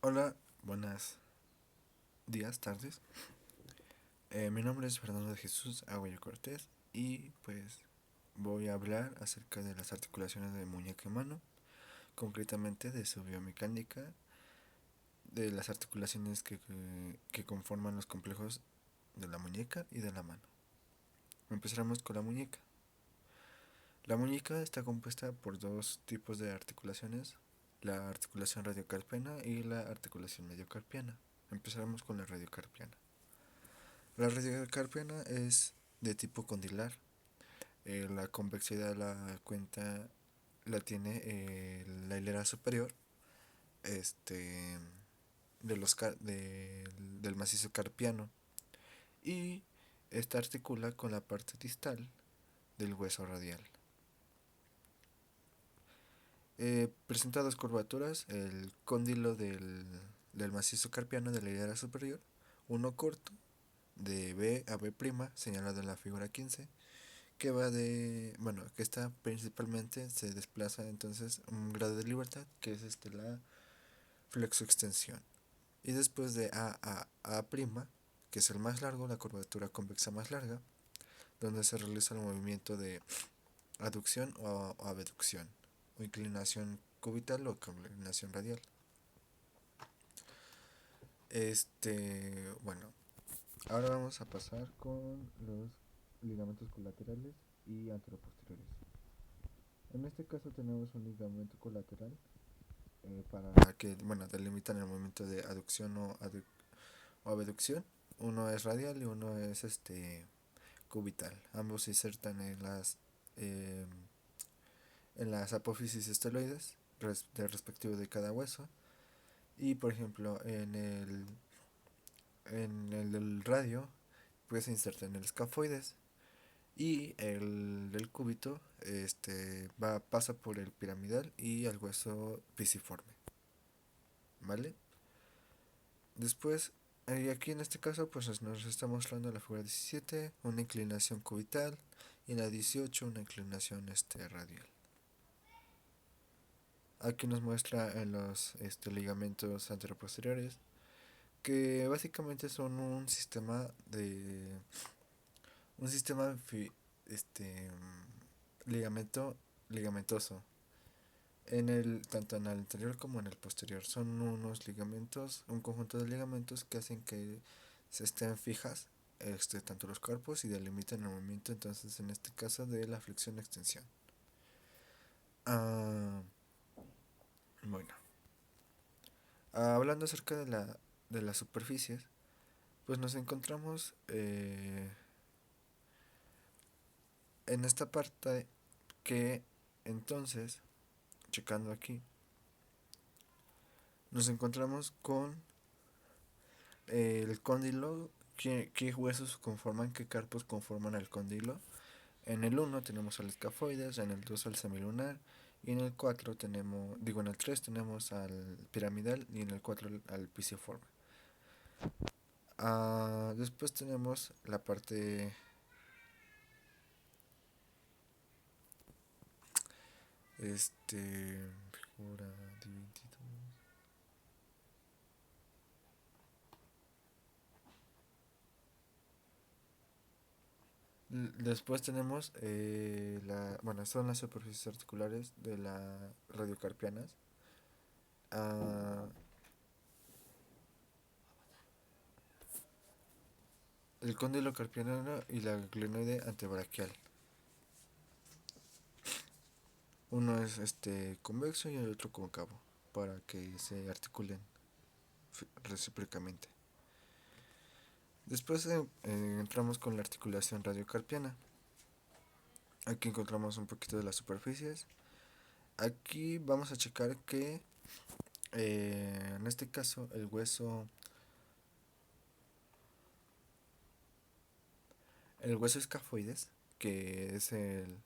Hola, buenas días, tardes. Mi nombre es Fernando de Jesús Aguayo Cortés y pues voy a hablar acerca de las articulaciones de muñeca y mano, concretamente de su biomecánica, de las articulaciones que conforman los complejos de la muñeca y de la mano. Empezaremos con la muñeca. La muñeca está compuesta por dos tipos de articulaciones, la articulación radiocarpiana y la articulación mediocarpiana. Empezaremos con la radiocarpiana. La radiocarpiana es de tipo condilar. La convexidad la tiene la hilera superior este, del macizo carpiano y esta articula con la parte distal del hueso radial. Presenta dos curvaturas, el cóndilo del macizo carpiano de la hilera superior, uno corto de B a B', señalado en la figura 15, que está principalmente, se desplaza entonces un grado de libertad, que es la flexoextensión. Y después de A', que es el más largo, la curvatura convexa más larga, donde se realiza el movimiento de aducción o abducción, o inclinación cubital o inclinación radial. Bueno, ahora vamos a pasar con los ligamentos colaterales y anteroposteriores. En este caso tenemos un ligamento colateral para que, bueno, delimitan el movimiento de aducción o abducción. Uno es radial y uno es cubital. Ambos se insertan eh, en las apófisis esteloides del respectivo de cada hueso. Y por ejemplo, en el del radio, pues se inserta en el escafoides. Y el del cúbito pasa por el piramidal y al hueso pisiforme. ¿Vale? Después, aquí en este caso, pues nos está mostrando la figura 17, una inclinación cubital, y en la 18 una inclinación radial. Aquí nos muestra en los ligamentos anteroposteriores que básicamente son un sistema este ligamento ligamentoso tanto en el anterior como en el posterior. Son unos ligamentos, un conjunto de ligamentos que hacen que se estén fijas tanto los cuerpos y delimitan el movimiento, entonces en este caso de la flexión extensión. Ah, bueno, hablando acerca de las superficies, pues nos encontramos en esta parte que entonces, checando aquí, nos encontramos con el cóndilo, qué huesos conforman, qué carpos conforman el cóndilo. En el 1 tenemos al escafoides, en el 2 al semilunar, y en el 4 en el 3 tenemos al piramidal y en el 4 al pisiforme. Después tenemos la parte figura 22. Después tenemos son las superficies articulares de las radiocarpianas. Ah, el cóndilo carpiano y la glenoide antebraquial. Uno es convexo y el otro cóncavo, para que se articulen recíprocamente. Después entramos con la articulación radiocarpiana. Aquí encontramos un poquito de las superficies. Aquí vamos a checar que en este caso el hueso escafoides, que es en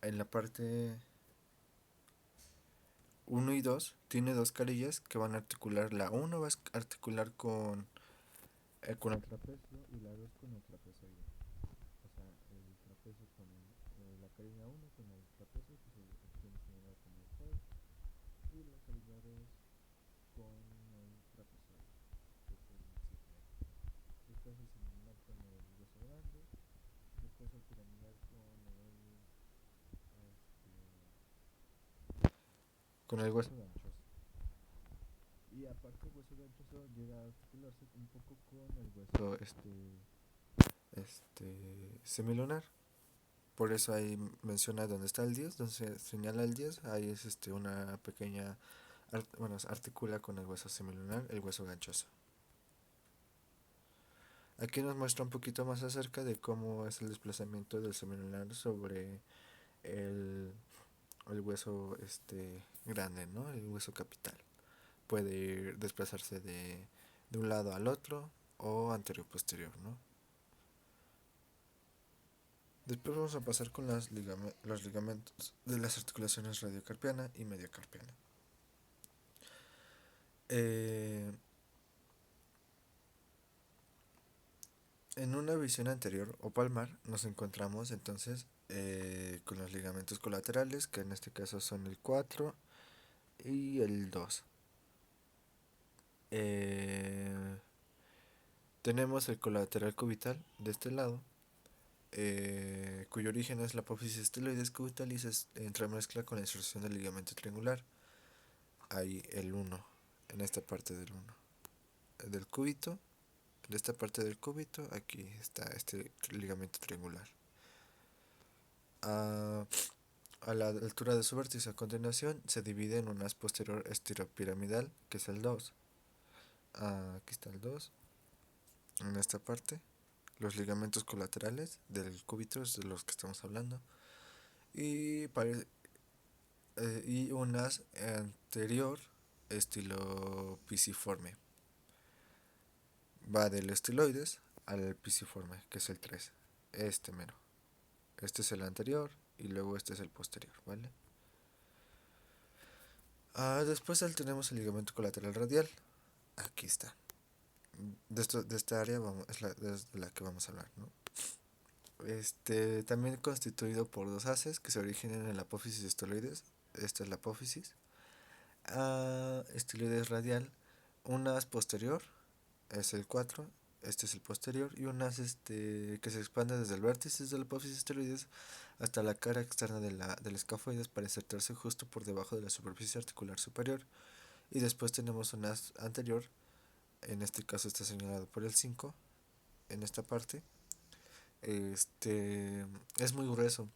la parte uno y 2 tiene dos carillas que van a articular. La uno va a articular con el trapecio y la 2 con el trapezoide. O sea, el trapecio con la carilla uno con el trapecio, que se extiende como el y la carilla de con el trapezoide, que es el 7. Después el semilunar con el hueso grande, después el piramidal con el hueso ganchoso. Y aparte el hueso ganchoso llega a articularse un poco con el hueso semilunar. Por eso ahí menciona dónde está el 10, donde se señala el 10, ahí es una pequeña, bueno, se articula con el hueso semilunar, el hueso ganchoso. Aquí nos muestra un poquito más acerca de cómo es el desplazamiento del semilunar sobre el, el hueso grande, ¿no? El hueso capital. Puede desplazarse de un lado al otro o anterior posterior, ¿no? Después vamos a pasar con los ligamentos de las articulaciones radiocarpiana y mediocarpiana. Eh, en una visión anterior o palmar nos encontramos entonces con los ligamentos colaterales, que en este caso son el 4 y el 2. Eh, tenemos el colateral cubital de este lado, cuyo origen es la apófisis esteloides cubital y se entremezcla con la inserción del ligamento triangular. Ahí el 1, en esta parte del 1. Del cúbito, de esta parte del cúbito, aquí está este ligamento triangular. A la altura de su vértice a continuación se divide en un haz posterior estiropiramidal, que es el 2. Aquí está el 2, en esta parte. Los ligamentos colaterales del cúbito es de los que estamos hablando. Y, y un haz anterior estilo pisiforme. Va del estiloides al pisiforme, que es el 3. Este mero. Este es el anterior y luego este es el posterior, ¿vale? Después tenemos el ligamento colateral radial. Aquí está. De esta área es de la que vamos a hablar, ¿no? También constituido por dos haces que se originan en la apófisis esteroides. Esta es la apófisis. Esteroides radial. Un haz posterior es el 4. Este es el posterior. Y un haz que se expande desde el vértice de la apófisis esteroides hasta la cara externa del escafoides para insertarse justo por debajo de la superficie articular superior. Y después tenemos un haz anterior. En este caso está señalado por el 5. En esta parte. Es muy grueso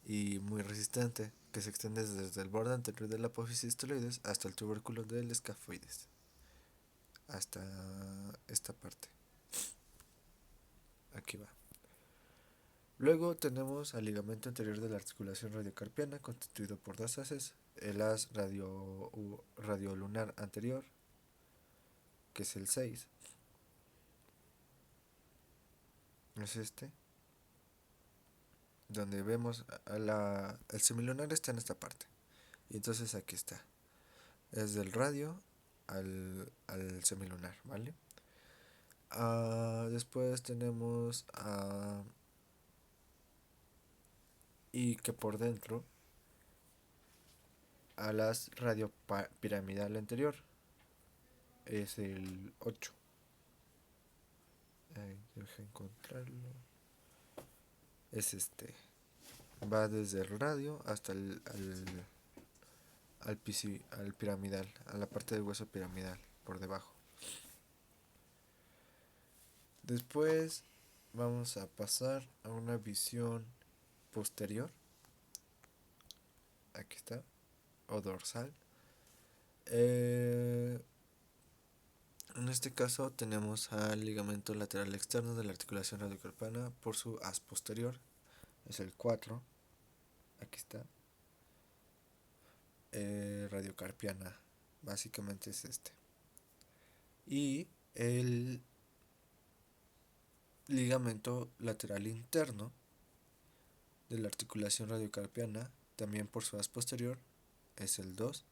y muy resistente, que se extiende desde el borde anterior de la apófisis esteroides hasta el tubérculo del escafoides, hasta esta parte. Aquí va. Luego tenemos al ligamento anterior de la articulación radiocarpiana, constituido por dos haces, el haz radiolunar anterior, que es el 6, es donde vemos el semilunar está en esta parte, y entonces aquí está, es del radio al semilunar, ¿vale? Después tenemos y que por dentro a las radiopiramidal anterior es el 8. Deja encontrarlo. Es va desde el radio hasta al piramidal, a la parte del hueso piramidal por debajo. Después vamos a pasar a una visión posterior. Aquí está, o dorsal. En este caso tenemos al ligamento lateral externo de la articulación radiocarpiana por su haz posterior, es el 4. Aquí está. Radiocarpiana, básicamente es este. Y el ligamento lateral interno de la articulación radiocarpiana, también por su haz posterior, es el 2.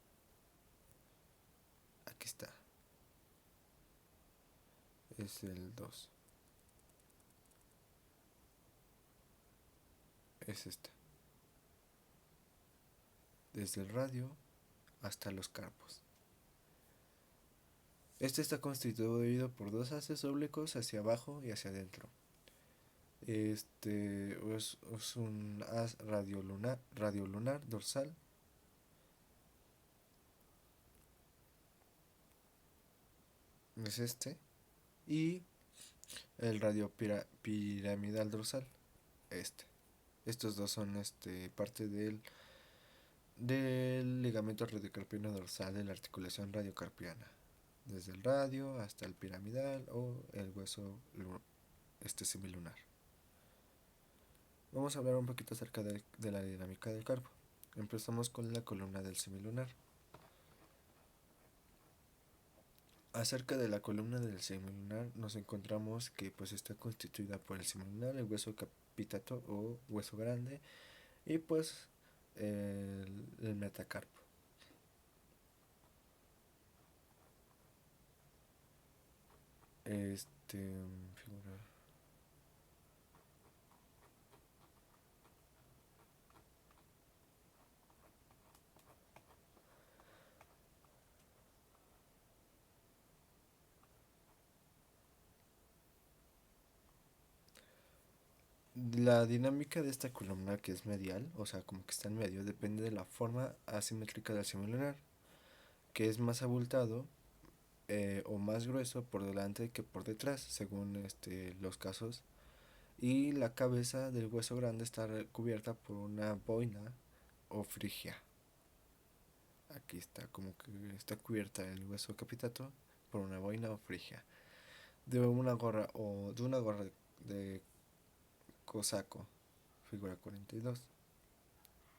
Aquí está. Es el 2. Es este. Desde el radio hasta los carpos. Este está constituido por dos haces oblicuos hacia abajo y hacia adentro. Es un haz radiolunar dorsal. Es este. Y el piramidal dorsal. Este. Estos dos son parte del ligamento radiocarpiano dorsal de la articulación radiocarpiana. Desde el radio hasta el piramidal o el hueso semilunar. Vamos a hablar un poquito acerca de la dinámica del carpo. Empezamos con la columna del semilunar. Acerca de la columna del semilunar nos encontramos que pues está constituida por el semilunar, el hueso capitato o hueso grande y pues el metacarpo. Figura. La dinámica de esta columna que es medial, o sea, como que está en medio, depende de la forma asimétrica del semilunar, que es más abultado o más grueso por delante que por detrás, según los casos. Y la cabeza del hueso grande está cubierta por una boina o frigia. Aquí está, como que está cubierta el hueso capitato por una boina o frigia. De una gorra de cosaco, figura 42.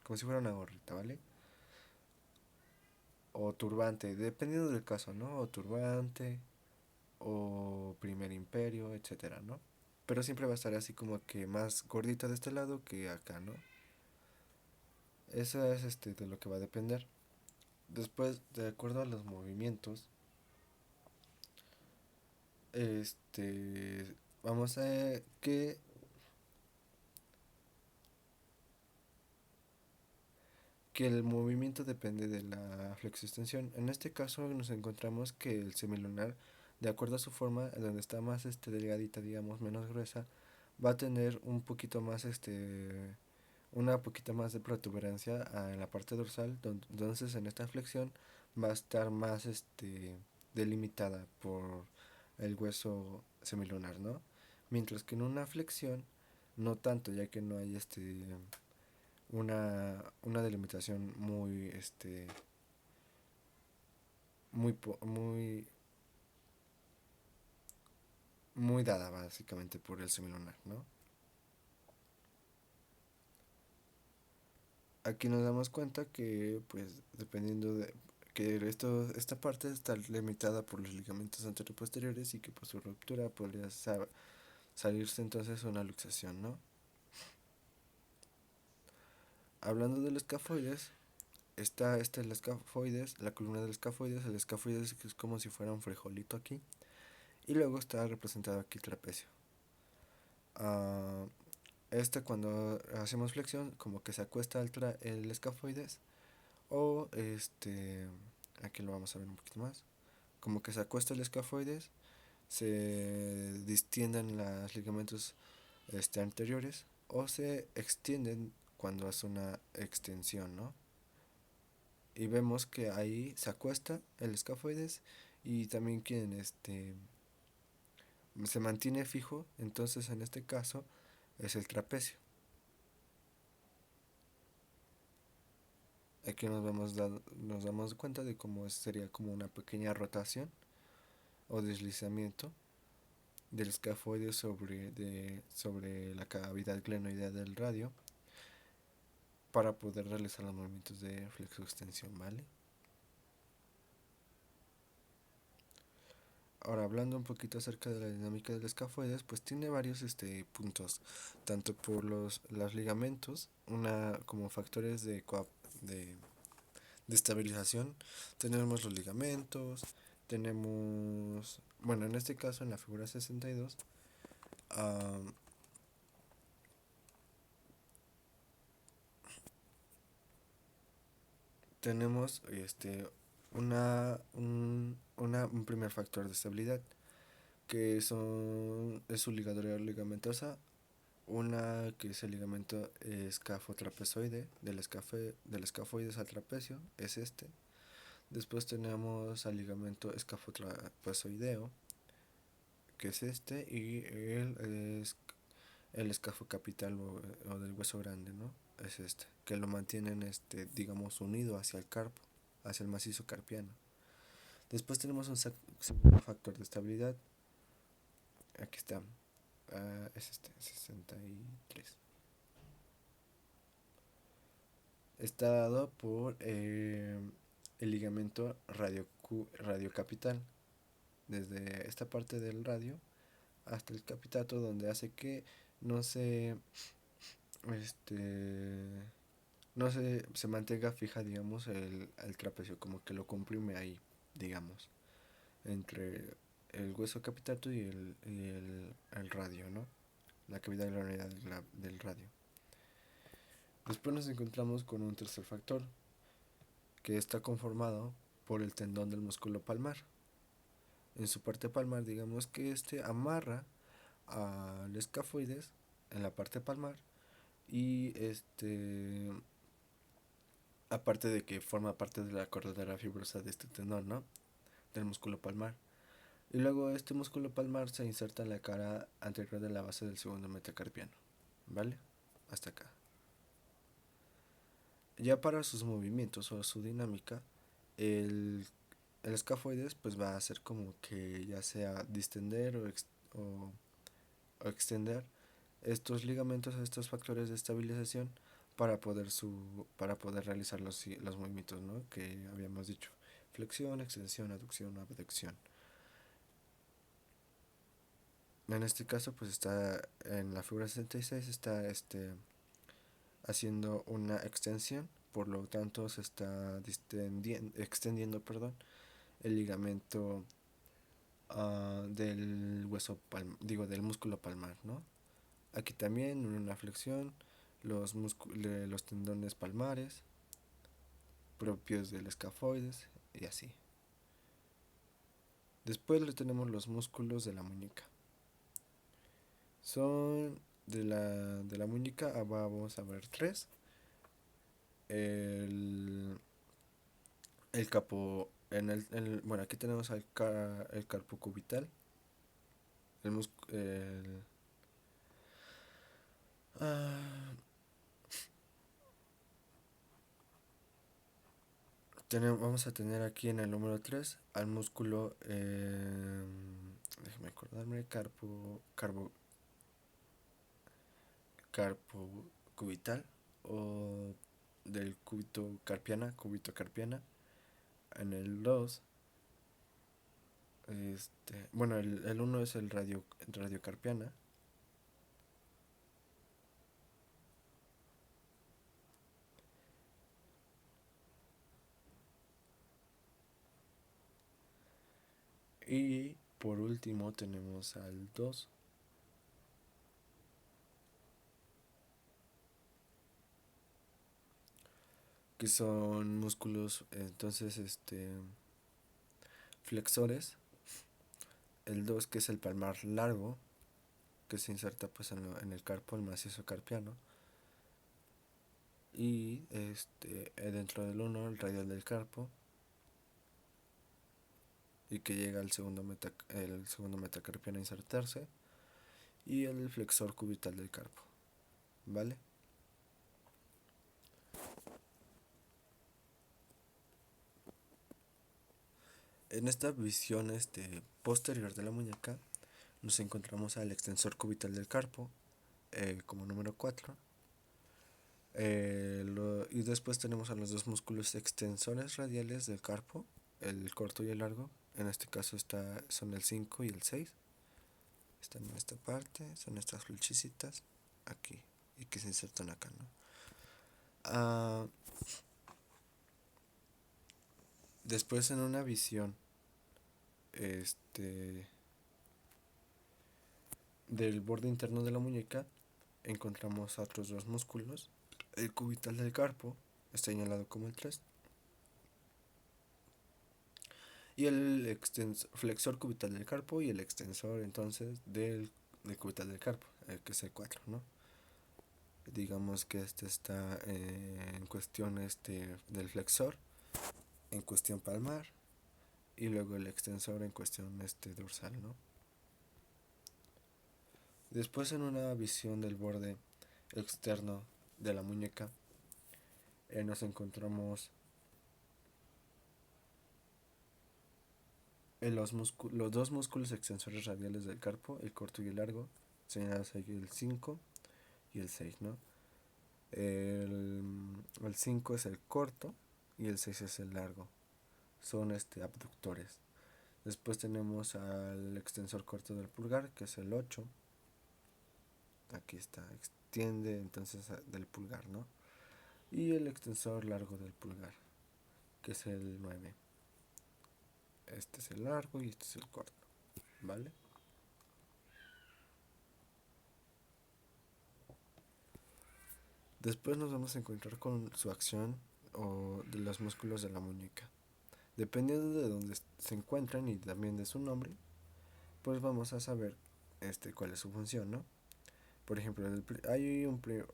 Como si fuera una gorrita, ¿vale? O turbante, dependiendo del caso, ¿no? O turbante, o primer imperio, etcétera, ¿no? Pero siempre va a estar así como que más gordita de este lado que acá, ¿no? Eso es de lo que va a depender. Después, de acuerdo a los movimientos, vamos a ver que el movimiento depende de la flexoextensión. En este caso nos encontramos que el semilunar, de acuerdo a su forma, donde está más delgadita, digamos, menos gruesa, va a tener un poquito más una poquita más de protuberancia en la parte dorsal, entonces en esta flexión va a estar más delimitada por el hueso semilunar, ¿no? Mientras que en una flexión no tanto, ya que no hay una delimitación muy muy dada básicamente por el semilunar, ¿no? Aquí nos damos cuenta que pues dependiendo de que esta parte está limitada por los ligamentos anteroposteriores y que por su ruptura podría salirse entonces una luxación, ¿no? Hablando del escafoides, está el escafoides, la columna del escafoides. El escafoides es como si fuera un frijolito aquí, y luego está representado aquí el trapecio. Ah, cuando hacemos flexión como que se acuesta el escafoides, o aquí lo vamos a ver un poquito más, como que se acuesta el escafoides, se distienden los ligamentos anteriores o se extienden cuando hace una extensión, ¿no? Y vemos que ahí se acuesta el escafoides y también quien se mantiene fijo, entonces en este caso es el trapecio. Aquí nos damos cuenta de cómo sería como una pequeña rotación o deslizamiento del escafoide sobre la cavidad glenoidea del radio para poder realizar los movimientos de flexoextensión, ¿vale? Ahora, hablando un poquito acerca de la dinámica del escafoides, pues tiene varios puntos, tanto por los ligamentos, como factores de, de estabilización. Tenemos los ligamentos, tenemos, bueno, en este caso en la figura 62, tenemos un primer factor de estabilidad, que es su ligadura ligamentosa, una que es el ligamento escafotrapezoide, del escafoides al trapecio, es este. Después tenemos al ligamento escafotrapezoideo, que es este, y el escafocapital o del hueso grande, ¿no? Es este, que lo mantienen, digamos, unido hacia el carpo, hacia el macizo carpiano. Después tenemos un segundo factor de estabilidad, aquí está, es este, 63. Está dado por el ligamento radiocapital, desde esta parte del radio hasta el capitato, donde hace que no se este se mantenga fija, digamos, el trapecio, como que lo comprime ahí, digamos, entre el hueso capitato y el radio, ¿no? La cavidad de la unidad del radio. Después nos encontramos con un tercer factor, que está conformado por el tendón del músculo palmar. En su parte palmar, digamos que amarra al escafoides en la parte palmar, y aparte de que forma parte de la corredera fibrosa de este tendón, ¿no? Del músculo palmar. Y luego este músculo palmar se inserta en la cara anterior de la base del segundo metacarpiano, ¿vale? Hasta acá. Ya para sus movimientos o su dinámica, el, el escafoides pues va a hacer como que ya sea distender o extender estos ligamentos, estos factores de estabilización para poder realizar los movimientos, ¿no? Que habíamos dicho: flexión, extensión, aducción, abducción. En este caso pues está en la figura 66, está haciendo una extensión, por lo tanto se está extendiendo, perdón, el ligamento del del músculo palmar, ¿no? Aquí también una flexión, los tendones palmares propios del escafoides y así. Después le tenemos los músculos de la muñeca. Son de la muñeca, vamos a ver tres. El, el capo, bueno, aquí tenemos el carpo cubital, el músculo, ah, vamos a tener aquí en el número 3 al músculo, déjame acordarme, carpo cubital, o del cúbito carpiana. En el 2, bueno, el 1 es el radio carpiana. Y por último tenemos al 2, que son músculos, entonces, flexores. El 2, que es el palmar largo, que se inserta pues en el carpo, el macizo carpiano. Y dentro del 1, el radial del carpo, y que llega al el segundo metacarpiano a insertarse. Y el flexor cubital del carpo, ¿vale? En esta visión posterior de la muñeca nos encontramos al extensor cubital del carpo, como número 4. Y después tenemos a los dos músculos extensores radiales del carpo, el corto y el largo. En este caso son el 5 y el 6. Están en esta parte, son estas flechicitas aquí, y que se insertan acá, ¿no? Ah, después, en una visión del borde interno de la muñeca, encontramos a otros dos músculos. El cubital del carpo está señalado como el 3, y el flexor cubital del carpo y el extensor entonces del cubital del carpo, que es el 4, ¿no? Digamos que este está en cuestión del flexor, en cuestión palmar, y luego el extensor en cuestión dorsal, ¿no? Después en una visión del borde externo de la muñeca nos encontramos en los dos músculos extensores radiales del carpo, el corto y el largo, señalados ahí el 5 y el 6, ¿no? El 5 es el corto y el 6 es el largo. Son abductores. Después tenemos al extensor corto del pulgar, que es el 8. Aquí está, extiende entonces del pulgar, ¿no? Y el extensor largo del pulgar, que es el 9. Este es el largo y este es el corto, ¿vale? Después nos vamos a encontrar con su acción o de los músculos de la muñeca. Dependiendo de dónde se encuentran y también de su nombre, pues vamos a saber cuál es su función, ¿no? Por ejemplo,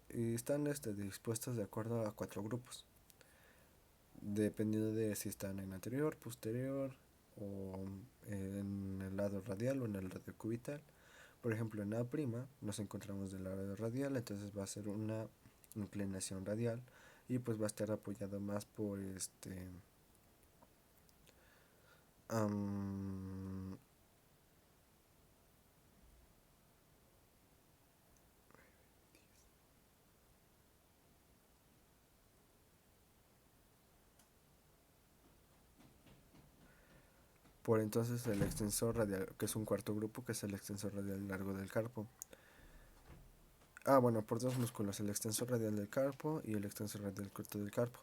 están dispuestos de acuerdo a 4 grupos, dependiendo de si están en anterior, posterior o en el lado radial o en el lado cubital. Por ejemplo, en A' nos encontramos del lado radial, entonces va a ser una inclinación radial y pues va a estar apoyado más por um, por entonces el extensor radial, que es un cuarto grupo, que es el extensor radial largo del carpo. Bueno, por dos músculos, el extensor radial del carpo y el extensor radial corto del carpo.